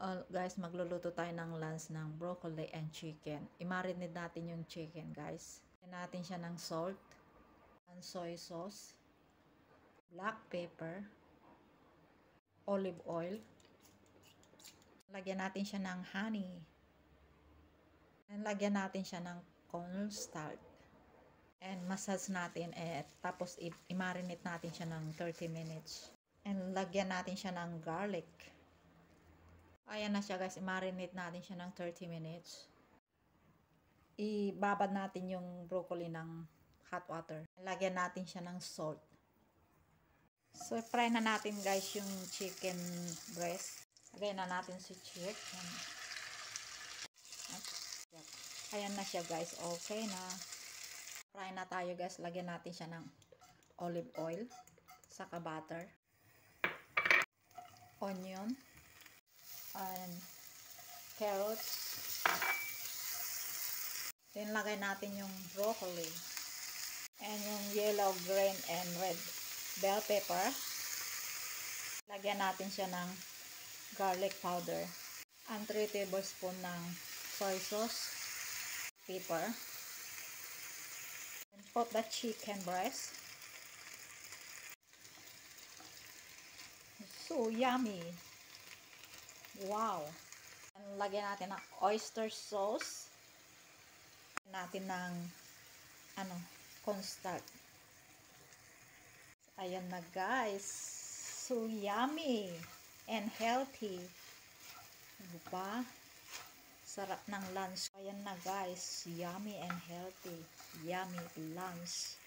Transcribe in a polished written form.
Guys, magluluto tayo ng lunch ng broccoli and chicken. I-marinate natin yung chicken, guys. Lagyan natin siya ng salt, and soy sauce, black pepper, olive oil. Lagyan natin siya ng honey. And lagyan natin siya ng cornstarch. And massage natin, tapos i-marinate natin siya ng 30 minutes. And lagyan natin siya ng garlic. Ayan na siya, guys. I-marinate natin siya ng 30 minutes. Ibabad natin yung broccoli ng hot water. Lagyan natin siya ng salt. So, fry na natin, guys, yung chicken breast. Lagyan na natin si chicken. Ayan na siya, guys. Okay na. Fry na tayo, guys. Lagyan natin siya ng olive oil, saka butter, onion, and carrots. Then lagay natin yung broccoli and yung yellow, green, and red bell pepper. Lagyan natin siya ng garlic powder and 3 tablespoon ng soy sauce, pepper. And put the chicken breast. So yummy. Wow. And lagyan natin ng oyster sauce. Natin ng cornstarch. Ayan na, guys. So yummy and healthy. Diba? Sarap ng lunch. Ayan na, guys. Yummy and healthy. Yummy lunch.